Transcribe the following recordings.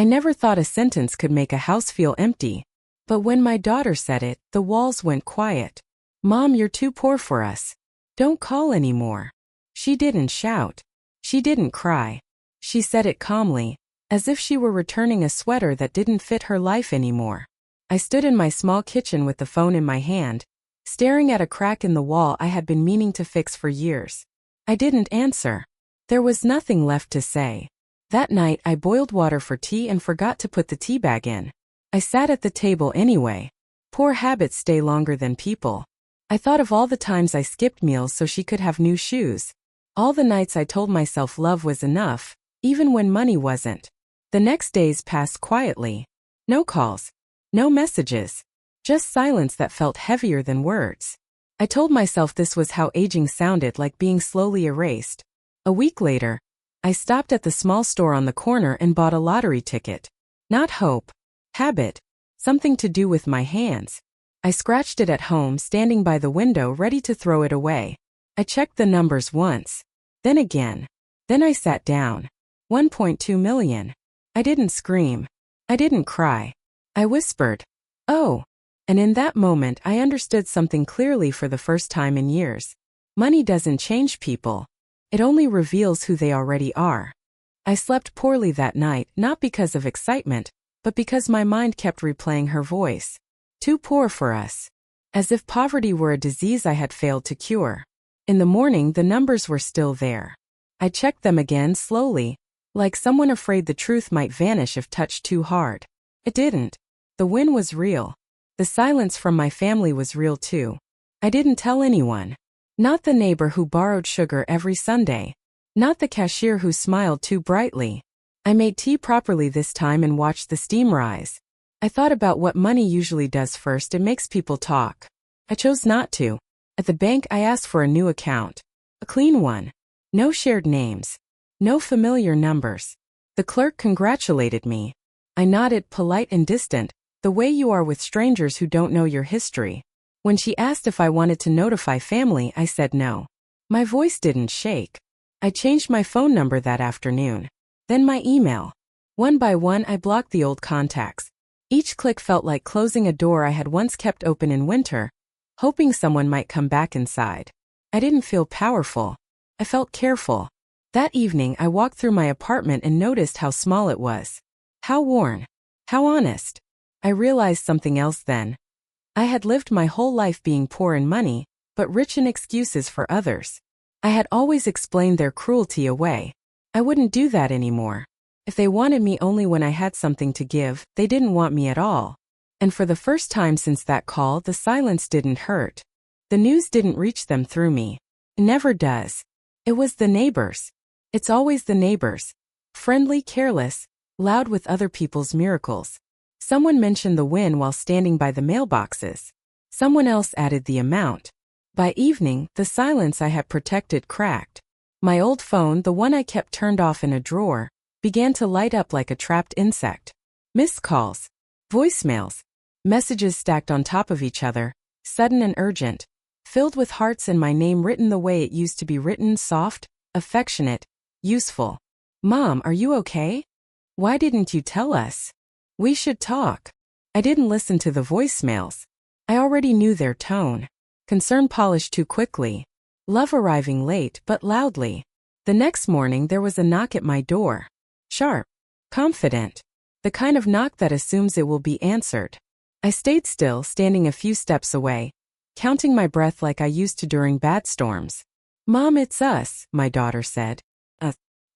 I never thought a sentence could make a house feel empty. But when my daughter said it, the walls went quiet. Mom, you're too poor for us. Don't call anymore. She didn't shout. She didn't cry. She said it calmly, as if she were returning a sweater that didn't fit her life anymore. I stood in my small kitchen with the phone in my hand, staring at a crack in the wall I had been meaning to fix for years. I didn't answer. There was nothing left to say. That night I boiled water for tea and forgot to put the tea bag in. I sat at the table anyway. Poor habits stay longer than people. I thought of all the times I skipped meals so she could have new shoes. All the nights I told myself love was enough, even when money wasn't. The next days passed quietly. No calls. No messages. Just silence that felt heavier than words. I told myself this was how aging sounded, like being slowly erased. A week later, I stopped at the small store on the corner and bought a lottery ticket. Not hope. Habit. Something to do with my hands. I scratched it at home, standing by the window, ready to throw it away. I checked the numbers once. Then again. Then I sat down. 1.2 million. I didn't scream. I didn't cry. I whispered, "Oh." And in that moment I understood something clearly for the first time in years. Money doesn't change people. It only reveals who they already are. I slept poorly that night, not because of excitement, but because my mind kept replaying her voice. Too poor for us. As if poverty were a disease I had failed to cure. In the morning the numbers were still there. I checked them again slowly, like someone afraid the truth might vanish if touched too hard. It didn't. The win was real. The silence from my family was real too. I didn't tell anyone. Not the neighbor who borrowed sugar every Sunday. Not the cashier who smiled too brightly. I made tea properly this time and watched the steam rise. I thought about what money usually does first. It makes people talk. I chose not to. At the bank I asked for a new account. A clean one. No shared names. No familiar numbers. The clerk congratulated me. I nodded, polite and distant, the way you are with strangers who don't know your history. When she asked if I wanted to notify family, I said no. My voice didn't shake. I changed my phone number that afternoon. Then my email. One by one I blocked the old contacts. Each click felt like closing a door I had once kept open in winter, hoping someone might come back inside. I didn't feel powerful. I felt careful. That evening I walked through my apartment and noticed how small it was. How worn. How honest. I realized something else then. I had lived my whole life being poor in money, but rich in excuses for others. I had always explained their cruelty away. I wouldn't do that anymore. If they wanted me only when I had something to give, they didn't want me at all. And for the first time since that call, the silence didn't hurt. The news didn't reach them through me. It never does. It was the neighbors. It's always the neighbors. Friendly, careless, loud with other people's miracles. Someone mentioned the win while standing by the mailboxes. Someone else added the amount. By evening, the silence I had protected cracked. My old phone, the one I kept turned off in a drawer, began to light up like a trapped insect. Missed calls. Voicemails. Messages stacked on top of each other, sudden and urgent, filled with hearts and my name written the way it used to be written, soft, affectionate, useful. Mom, are you okay? Why didn't you tell us? We should talk. I didn't listen to the voicemails. I already knew their tone. Concern polished too quickly. Love arriving late but loudly. The next morning there was a knock at my door. Sharp. Confident. The kind of knock that assumes it will be answered. I stayed still, standing a few steps away, counting my breath like I used to during bad storms. Mom, it's us, my daughter said.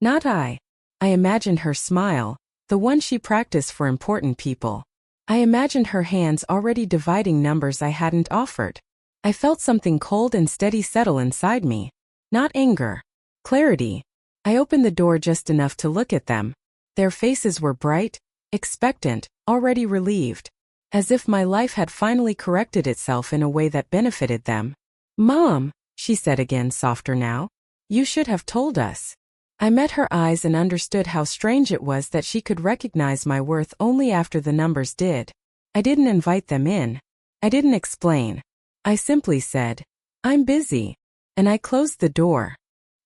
Not I. I imagined her smile, the one she practiced for important people. I imagined her hands already dividing numbers I hadn't offered. I felt something cold and steady settle inside me. Not anger. Clarity. I opened the door just enough to look at them. Their faces were bright, expectant, already relieved. As if my life had finally corrected itself in a way that benefited them. Mom, she said again, softer now. You should have told us. I met her eyes and understood how strange it was that she could recognize my worth only after the numbers did. I didn't invite them in. I didn't explain. I simply said, I'm busy. And I closed the door.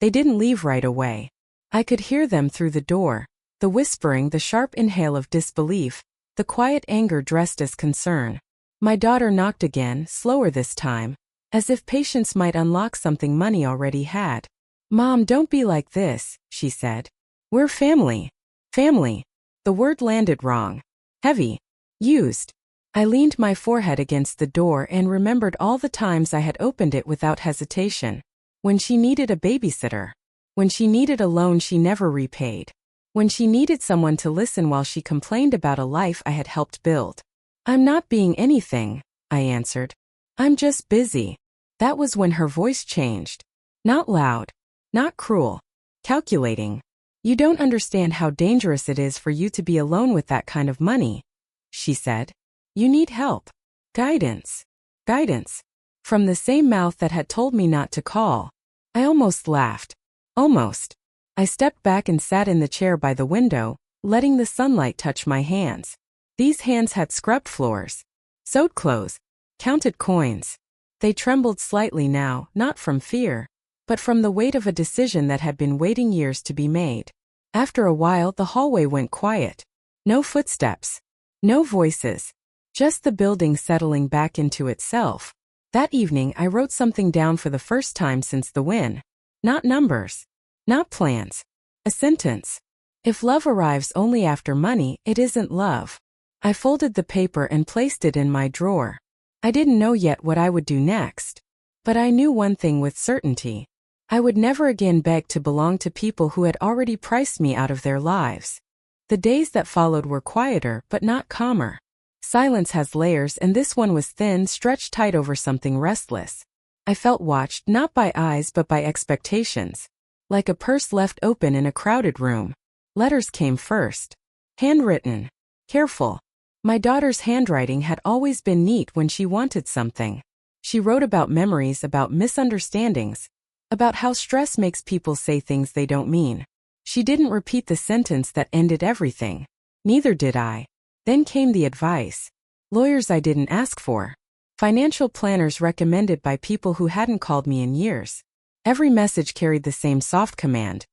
They didn't leave right away. I could hear them through the door. The whispering, the sharp inhale of disbelief, the quiet anger dressed as concern. My daughter knocked again, slower this time, as if patience might unlock something money already had. "Mom, don't be like this," she said. "We're family." Family. The word landed wrong. Heavy. Used. I leaned my forehead against the door and remembered all the times I had opened it without hesitation. When she needed a babysitter. When she needed a loan she never repaid. When she needed someone to listen while she complained about a life I had helped build. "I'm not being anything," I answered. "I'm just busy." That was when her voice changed. Not loud. Not cruel. Calculating. "You don't understand how dangerous it is for you to be alone with that kind of money," she said. "You need help. Guidance." Guidance. From the same mouth that had told me not to call. I almost laughed. Almost. I stepped back and sat in the chair by the window, letting the sunlight touch my hands. These hands had scrubbed floors, sewed clothes, counted coins. They trembled slightly now, not from fear, but from the weight of a decision that had been waiting years to be made. After a while, the hallway went quiet. No footsteps. No voices. Just the building settling back into itself. That evening, I wrote something down for the first time since the win. Not numbers. Not plans. A sentence. "If love arrives only after money, it isn't love." I folded the paper and placed it in my drawer. I didn't know yet what I would do next. But I knew one thing with certainty. I would never again beg to belong to people who had already priced me out of their lives. The days that followed were quieter but not calmer. Silence has layers, and this one was thin, stretched tight over something restless. I felt watched not by eyes but by expectations. Like a purse left open in a crowded room. Letters came first. Handwritten. Careful. My daughter's handwriting had always been neat when she wanted something. She wrote about memories, about misunderstandings, about how stress makes people say things they don't mean. She didn't repeat the sentence that ended everything. Neither did I. Then came the advice. Lawyers I didn't ask for. Financial planners recommended by people who hadn't called me in years. Every message carried the same soft command.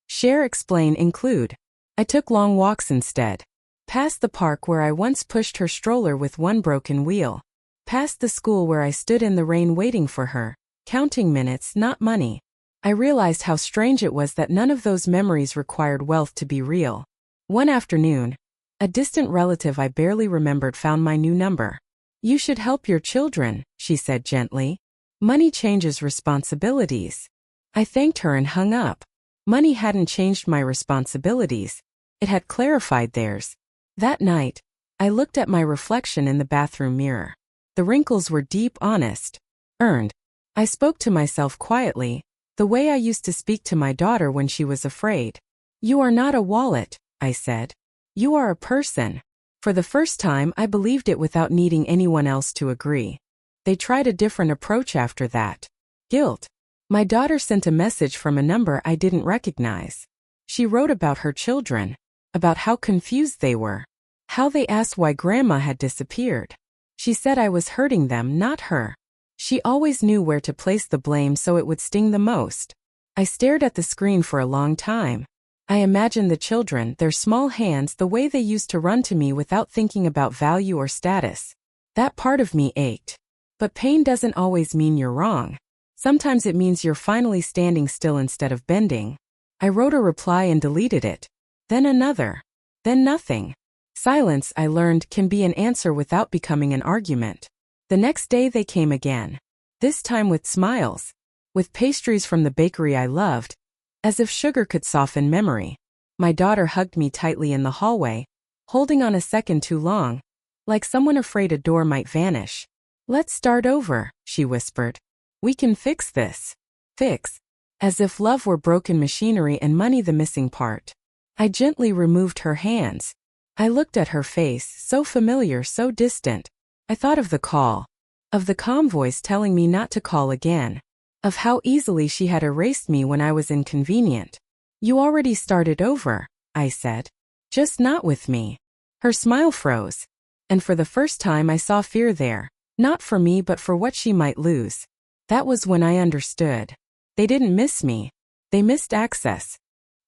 Share, explain, include. I took long walks instead. Past the park where I once pushed her stroller with one broken wheel. Past the school where I stood in the rain waiting for her, counting minutes, not money. I realized how strange it was that none of those memories required wealth to be real. One afternoon, a distant relative I barely remembered found my new number. "You should help your children," she said gently. "Money changes responsibilities." I thanked her and hung up. Money hadn't changed my responsibilities. It had clarified theirs. That night, I looked at my reflection in the bathroom mirror. The wrinkles were deep, honest, earned. I spoke to myself quietly, the way I used to speak to my daughter when she was afraid. "You are not a wallet," I said. "You are a person." For the first time, I believed it without needing anyone else to agree. They tried a different approach after that. Guilt. My daughter sent a message from a number I didn't recognize. She wrote about her children, about how confused they were, how they asked why grandma had disappeared. She said I was hurting them, not her. She always knew where to place the blame so it would sting the most. I stared at the screen for a long time. I imagined the children, their small hands, the way they used to run to me without thinking about value or status. That part of me ached. But pain doesn't always mean you're wrong. Sometimes it means you're finally standing still instead of bending. I wrote a reply and deleted it. Then another. Then nothing. Silence, I learned, can be an answer without becoming an argument. The next day they came again. This time with smiles. With pastries from the bakery I loved. As if sugar could soften memory. My daughter hugged me tightly in the hallway, holding on a second too long, like someone afraid a door might vanish. "Let's start over," she whispered. "We can fix this." Fix. As if love were broken machinery and money the missing part. I gently removed her hands. I looked at her face, so familiar, so distant. I thought of the call. Of the calm voice telling me not to call again. Of how easily she had erased me when I was inconvenient. "You already started over," I said. "Just not with me." Her smile froze. And for the first time I saw fear there. Not for me but for what she might lose. That was when I understood. They didn't miss me. They missed access.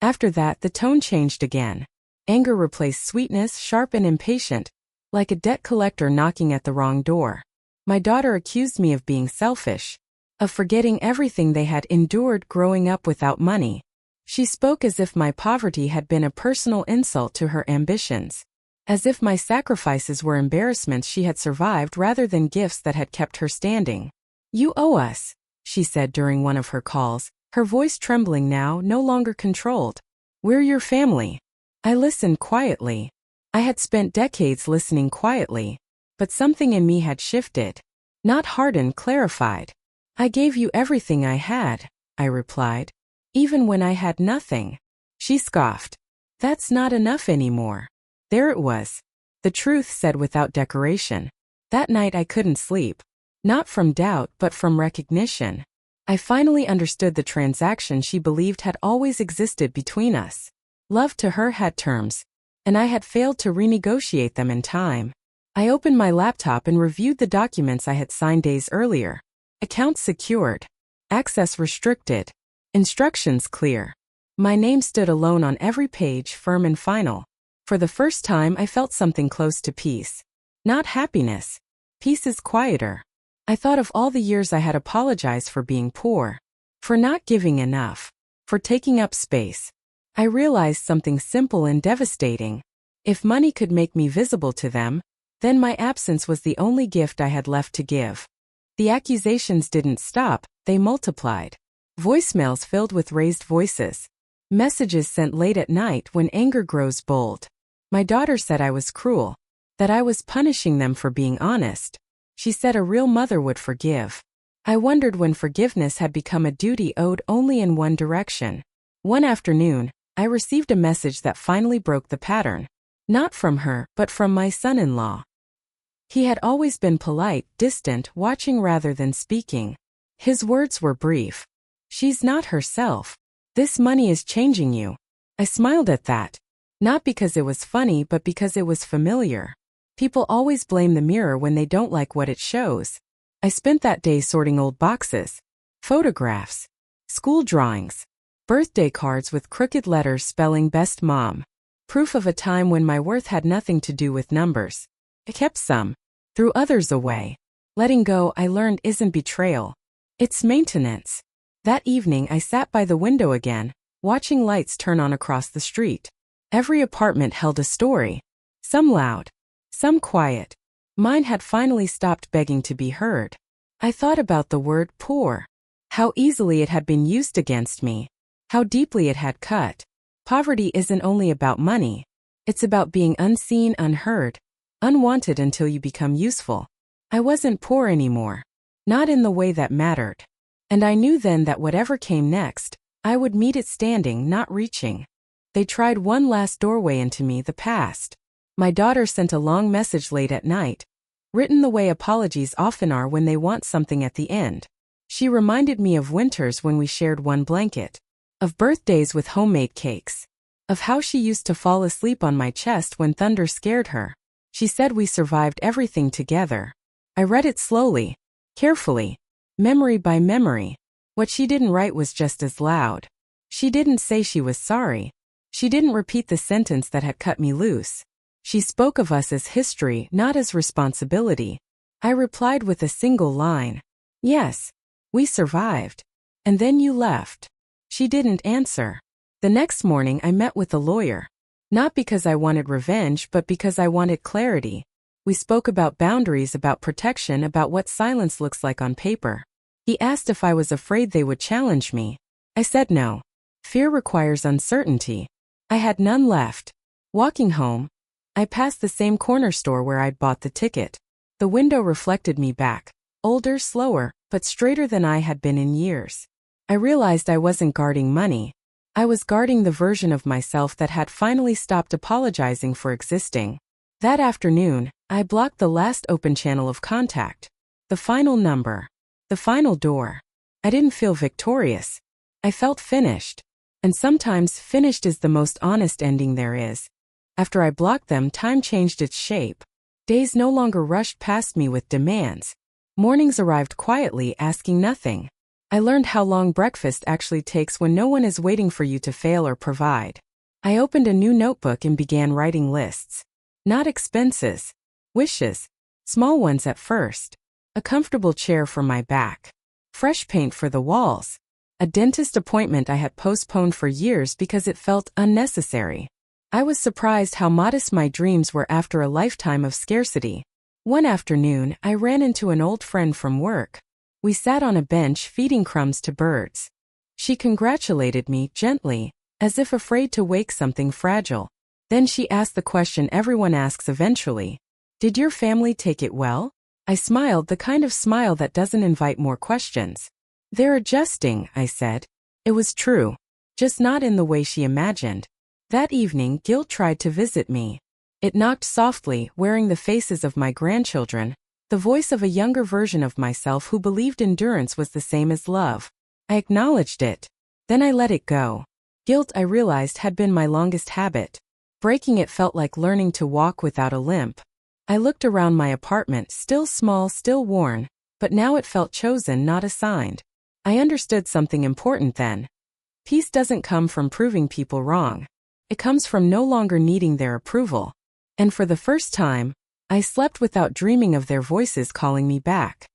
After that the tone changed again. Anger replaced sweetness, sharp and impatient, like a debt collector knocking at the wrong door. My daughter accused me of being selfish, of forgetting everything they had endured growing up without money. She spoke as if my poverty had been a personal insult to her ambitions, as if my sacrifices were embarrassments she had survived rather than gifts that had kept her standing. "You owe us," she said during one of her calls, her voice trembling now, no longer controlled. "We're your family." I listened quietly. I had spent decades listening quietly, but something in me had shifted. Not hardened, clarified. "I gave you everything I had," I replied. "Even when I had nothing." She scoffed. "That's not enough anymore." There it was. The truth said without decoration. That night I couldn't sleep. Not from doubt, but from recognition. I finally understood the transaction she believed had always existed between us. Love to her had terms, and I had failed to renegotiate them in time. I opened my laptop and reviewed the documents I had signed days earlier. Accounts secured. Access restricted. Instructions clear. My name stood alone on every page, firm and final. For the first time I felt something close to peace. Not happiness. Peace is quieter. I thought of all the years I had apologized for being poor, for not giving enough, for taking up space. I realized something simple and devastating. If money could make me visible to them, then my absence was the only gift I had left to give. The accusations didn't stop, they multiplied. Voicemails filled with raised voices. Messages sent late at night when anger grows bold. My daughter said I was cruel, that I was punishing them for being honest. She said a real mother would forgive. I wondered when forgiveness had become a duty owed only in one direction. One afternoon, I received a message that finally broke the pattern. Not from her, but from my son-in-law. He had always been polite, distant, watching rather than speaking. His words were brief. "She's not herself. This money is changing you." I smiled at that. Not because it was funny, but because it was familiar. People always blame the mirror when they don't like what it shows. I spent that day sorting old boxes, photographs, school drawings, birthday cards with crooked letters spelling best mom. Proof of a time when my worth had nothing to do with numbers. I kept some, threw others away. Letting go, I learned, isn't betrayal. It's maintenance. That evening I sat by the window again, watching lights turn on across the street. Every apartment held a story. Some loud, some quiet. Mine had finally stopped begging to be heard. I thought about the word poor. How easily it had been used against me. How deeply it had cut. Poverty isn't only about money. It's about being unseen, unheard, unwanted until you become useful. I wasn't poor anymore. Not in the way that mattered. And I knew then that whatever came next, I would meet it standing, not reaching. They tried one last doorway into me, the past. My daughter sent a long message late at night, written the way apologies often are when they want something at the end. She reminded me of winters when we shared one blanket, of birthdays with homemade cakes, of how she used to fall asleep on my chest when thunder scared her. She said we survived everything together. I read it slowly, carefully, memory by memory. What she didn't write was just as loud. She didn't say she was sorry. She didn't repeat the sentence that had cut me loose. She spoke of us as history, not as responsibility. I replied with a single line. "Yes, we survived. And then you left." She didn't answer. The next morning I met with a lawyer. Not because I wanted revenge, but because I wanted clarity. We spoke about boundaries, about protection, about what silence looks like on paper. He asked if I was afraid they would challenge me. I said no. Fear requires uncertainty. I had none left. Walking home, I passed the same corner store where I'd bought the ticket. The window reflected me back, older, slower, but straighter than I had been in years. I realized I wasn't guarding money. I was guarding the version of myself that had finally stopped apologizing for existing. That afternoon, I blocked the last open channel of contact. The final number. The final door. I didn't feel victorious. I felt finished. And sometimes finished is the most honest ending there is. After I blocked them, time changed its shape. Days no longer rushed past me with demands. Mornings arrived quietly, asking nothing. I learned how long breakfast actually takes when no one is waiting for you to fail or provide. I opened a new notebook and began writing lists. Not expenses. Wishes. Small ones at first. A comfortable chair for my back. Fresh paint for the walls. A dentist appointment I had postponed for years because it felt unnecessary. I was surprised how modest my dreams were after a lifetime of scarcity. One afternoon, I ran into an old friend from work. We sat on a bench feeding crumbs to birds. She congratulated me gently, as if afraid to wake something fragile. Then she asked the question everyone asks eventually. Did your family take it well? I smiled, the kind of smile that doesn't invite more questions. They're adjusting, I said. It was true. Just not in the way she imagined. That evening, guilt tried to visit me. It knocked softly, wearing the faces of my grandchildren, the voice of a younger version of myself who believed endurance was the same as love. I acknowledged it. Then I let it go. Guilt, I realized, had been my longest habit. Breaking it felt like learning to walk without a limp. I looked around my apartment, still small, still worn, but now it felt chosen, not assigned. I understood something important then. Peace doesn't come from proving people wrong. It comes from no longer needing their approval. And for the first time, I slept without dreaming of their voices calling me back.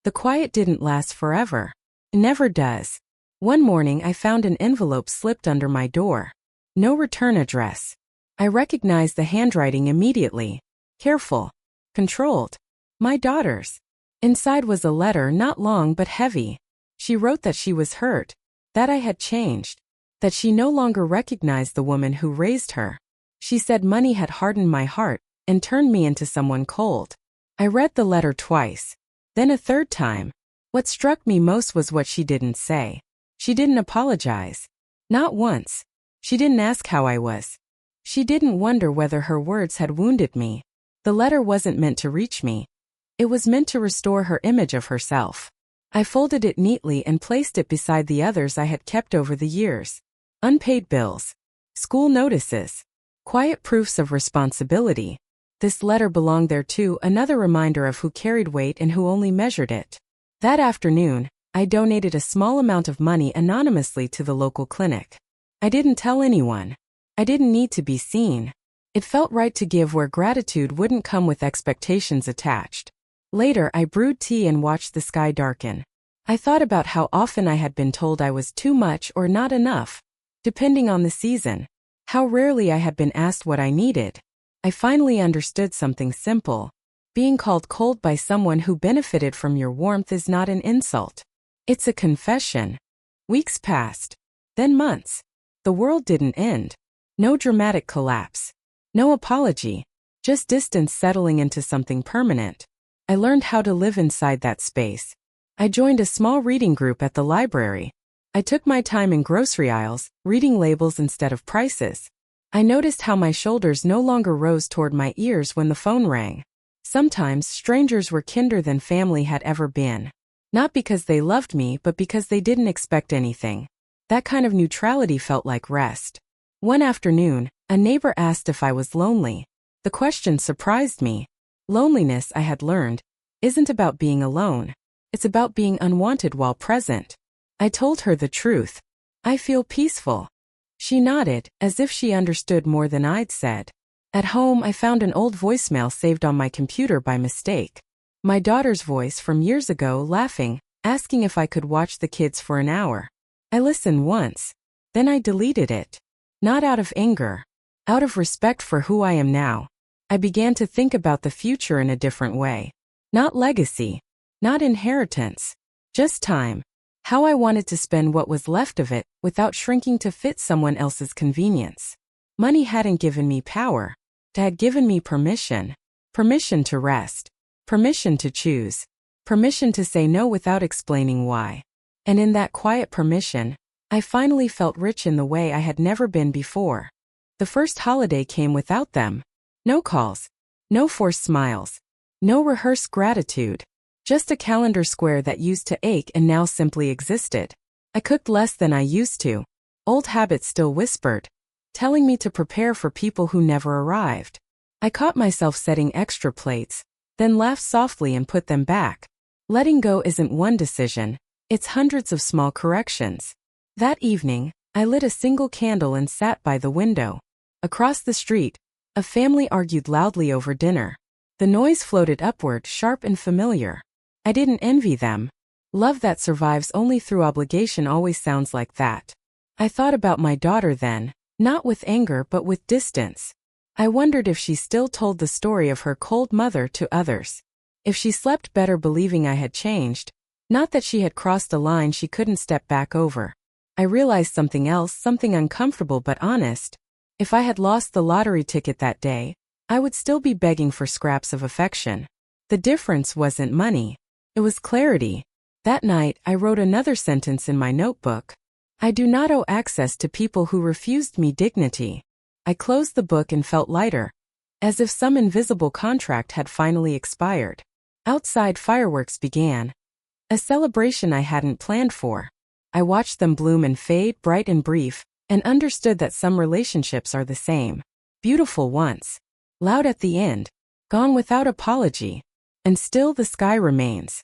The quiet didn't last forever. It never does. One morning I found an envelope slipped under my door. No return address. I recognized the handwriting immediately. Careful. Controlled. My daughter's. Inside was a letter, not long but heavy. She wrote that she was hurt, that I had changed, that she no longer recognized the woman who raised her. She said money had hardened my heart and turned me into someone cold. I read the letter twice, then a third time. What struck me most was what she didn't say. She didn't apologize. Not once. She didn't ask how I was. She didn't wonder whether her words had wounded me. The letter wasn't meant to reach me. It was meant to restore her image of herself. I folded it neatly and placed it beside the others I had kept over the years. Unpaid bills. School notices. Quiet proofs of responsibility. This letter belonged there too, another reminder of who carried weight and who only measured it. That afternoon, I donated a small amount of money anonymously to the local clinic. I didn't tell anyone. I didn't need to be seen. It felt right to give where gratitude wouldn't come with expectations attached. Later, I brewed tea and watched the sky darken. I thought about how often I had been told I was too much or not enough, depending on the season. How rarely I had been asked what I needed. I finally understood something simple. Being called cold by someone who benefited from your warmth is not an insult. It's a confession. Weeks passed. Then months. The world didn't end. No dramatic collapse. No apology. Just distance settling into something permanent. I learned how to live inside that space. I joined a small reading group at the library. I took my time in grocery aisles, reading labels instead of prices. I noticed how my shoulders no longer rose toward my ears when the phone rang. Sometimes strangers were kinder than family had ever been. Not because they loved me, but because they didn't expect anything. That kind of neutrality felt like rest. One afternoon, a neighbor asked if I was lonely. The question surprised me. Loneliness, I had learned, isn't about being alone. It's about being unwanted while present. I told her the truth. I feel peaceful. She nodded, as if she understood more than I'd said. At home, I found an old voicemail saved on my computer by mistake. My daughter's voice from years ago, laughing, asking if I could watch the kids for an hour. I listened once. Then I deleted it. Not out of anger. Out of respect for who I am now. I began to think about the future in a different way. Not legacy. Not inheritance. Just time. How I wanted to spend what was left of it, without shrinking to fit someone else's convenience. Money hadn't given me power. It had given me permission. Permission to rest. Permission to choose. Permission to say no without explaining why. And in that quiet permission, I finally felt rich in the way I had never been before. The first holiday came without them. No calls. No forced smiles. No rehearsed gratitude. Just a calendar square that used to ache and now simply existed. I cooked less than I used to. Old habits still whispered, telling me to prepare for people who never arrived. I caught myself setting extra plates, then laughed softly and put them back. Letting go isn't one decision, it's hundreds of small corrections. That evening, I lit a single candle and sat by the window. Across the street, a family argued loudly over dinner. The noise floated upward, sharp and familiar. I didn't envy them. Love that survives only through obligation always sounds like that. I thought about my daughter then, not with anger but with distance. I wondered if she still told the story of her cold mother to others. If she slept better believing I had changed, not that she had crossed a line she couldn't step back over. I realized something else, something uncomfortable but honest. If I had lost the lottery ticket that day, I would still be begging for scraps of affection. The difference wasn't money. It was clarity. That night, I wrote another sentence in my notebook. I do not owe access to people who refused me dignity. I closed the book and felt lighter, as if some invisible contract had finally expired. Outside, fireworks began. A celebration I hadn't planned for. I watched them bloom and fade, bright and brief, and understood that some relationships are the same. Beautiful once, loud at the end, gone without apology, and still the sky remains.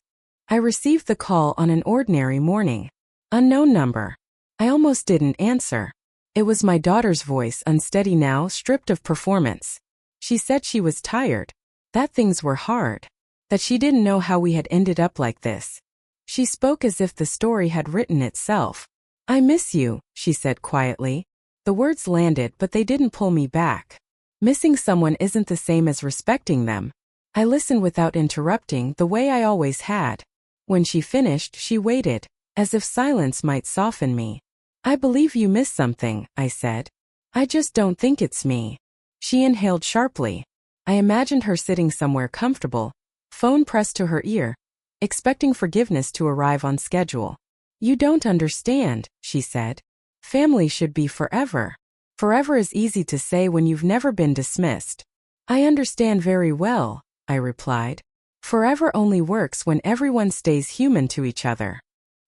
I received the call on an ordinary morning. Unknown number. I almost didn't answer. It was my daughter's voice, unsteady now, stripped of performance. She said she was tired, that things were hard, that she didn't know how we had ended up like this. She spoke as if the story had written itself. I miss you, she said quietly. The words landed, but they didn't pull me back. Missing someone isn't the same as respecting them. I listened without interrupting, the way I always had. When she finished, she waited, as if silence might soften me. I believe you miss something, I said. I just don't think it's me. She inhaled sharply. I imagined her sitting somewhere comfortable, phone pressed to her ear, expecting forgiveness to arrive on schedule. You don't understand, she said. Family should be forever. Forever is easy to say when you've never been dismissed. I understand very well, I replied. Forever only works when everyone stays human to each other.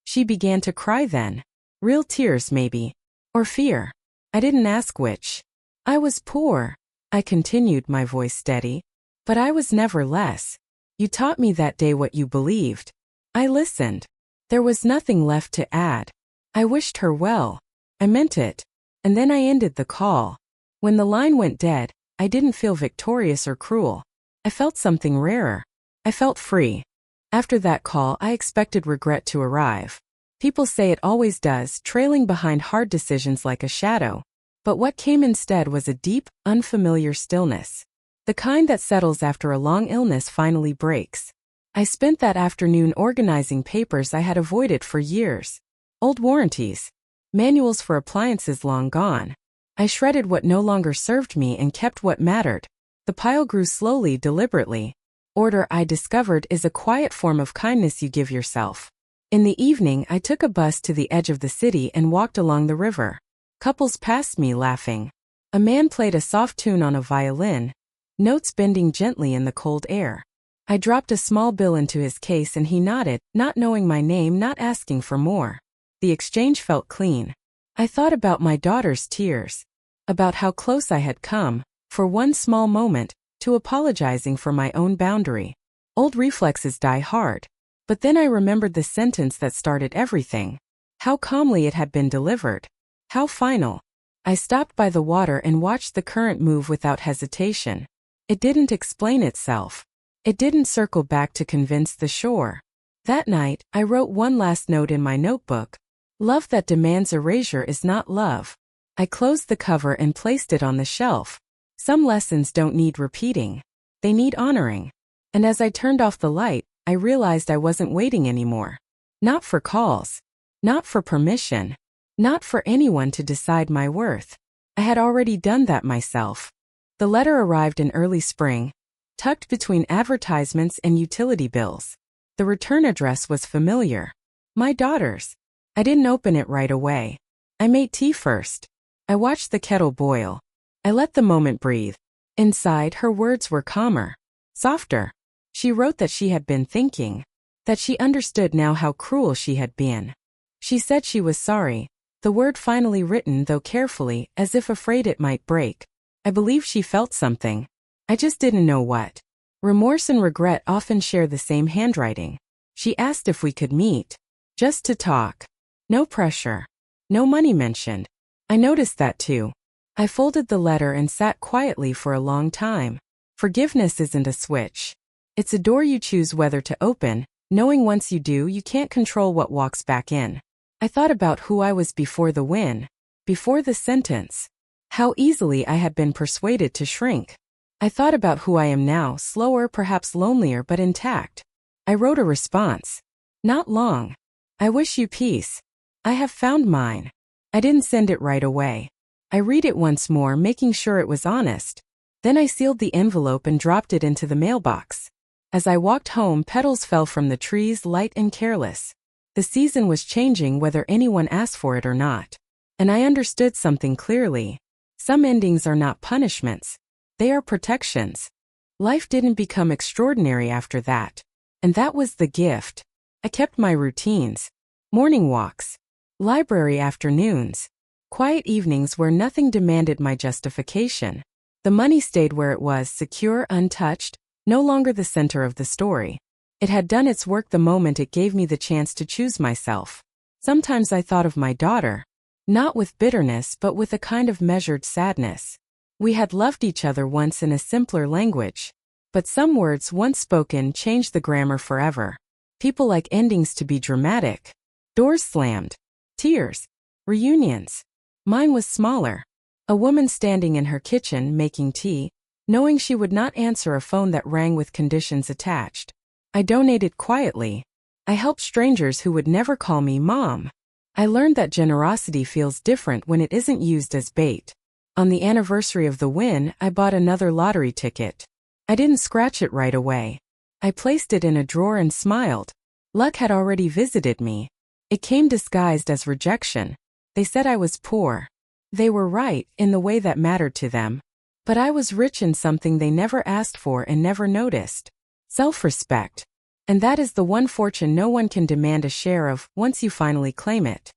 She began to cry then. Real tears maybe. Or fear. I didn't ask which. I was poor, I continued, my voice steady. But I was never less. You taught me that day what you believed. I listened. There was nothing left to add. I wished her well. I meant it. And then I ended the call. When the line went dead, I didn't feel victorious or cruel. I felt something rarer. I felt free. After that call, I expected regret to arrive. People say it always does, trailing behind hard decisions like a shadow. But what came instead was a deep, unfamiliar stillness. The kind that settles after a long illness finally breaks. I spent that afternoon organizing papers I had avoided for years. Old warranties. Manuals for appliances long gone. I shredded what no longer served me and kept what mattered. The pile grew slowly, deliberately. Order, I discovered, is a quiet form of kindness you give yourself. In the evening, I took a bus to the edge of the city and walked along the river. Couples passed me laughing. A man played a soft tune on a violin, notes bending gently in the cold air. I dropped a small bill into his case and he nodded, not knowing my name, not asking for more. The exchange felt clean. I thought about my daughter's tears, about how close I had come, for one small moment, to apologizing for my own boundary. Old reflexes die hard. But then I remembered the sentence that started everything. How calmly it had been delivered. How final. I stopped by the water and watched the current move without hesitation. It didn't explain itself. It didn't circle back to convince the shore. That night, I wrote one last note in my notebook. Love that demands erasure is not love. I closed the cover and placed it on the shelf. Some lessons don't need repeating. They need honoring. And as I turned off the light, I realized I wasn't waiting anymore. Not for calls. Not for permission. Not for anyone to decide my worth. I had already done that myself. The letter arrived in early spring, tucked between advertisements and utility bills. The return address was familiar. My daughter's. I didn't open it right away. I made tea first. I watched the kettle boil. I let the moment breathe. Inside, her words were calmer, softer. She wrote that she had been thinking, that she understood now how cruel she had been. She said she was sorry, the word finally written though carefully, as if afraid it might break. I believe she felt something. I just didn't know what. Remorse and regret often share the same handwriting. She asked if we could meet. Just to talk. No pressure. No money mentioned. I noticed that too. I folded the letter and sat quietly for a long time. Forgiveness isn't a switch. It's a door you choose whether to open, knowing once you do you can't control what walks back in. I thought about who I was before the win, before the sentence. How easily I had been persuaded to shrink. I thought about who I am now, slower, perhaps lonelier, but intact. I wrote a response. Not long. I wish you peace. I have found mine. I didn't send it right away. I read it once more, making sure it was honest. Then I sealed the envelope and dropped it into the mailbox. As I walked home, petals fell from the trees, light and careless. The season was changing whether anyone asked for it or not. And I understood something clearly. Some endings are not punishments. They are protections. Life didn't become extraordinary after that. And that was the gift. I kept my routines. Morning walks. Library afternoons. Quiet evenings where nothing demanded my justification. The money stayed where it was, secure, untouched, no longer the center of the story. It had done its work the moment it gave me the chance to choose myself. Sometimes I thought of my daughter. Not with bitterness, but with a kind of measured sadness. We had loved each other once in a simpler language. But some words once spoken changed the grammar forever. People like endings to be dramatic. Doors slammed. Tears. Reunions. Mine was smaller. A woman standing in her kitchen making tea, knowing she would not answer a phone that rang with conditions attached. I donated quietly. I helped strangers who would never call me mom. I learned that generosity feels different when it isn't used as bait. On the anniversary of the win, I bought another lottery ticket. I didn't scratch it right away. I placed it in a drawer and smiled. Luck had already visited me. It came disguised as rejection. They said I was poor. They were right, in the way that mattered to them. But I was rich in something they never asked for and never noticed. Self-respect. And that is the one fortune no one can demand a share of once you finally claim it.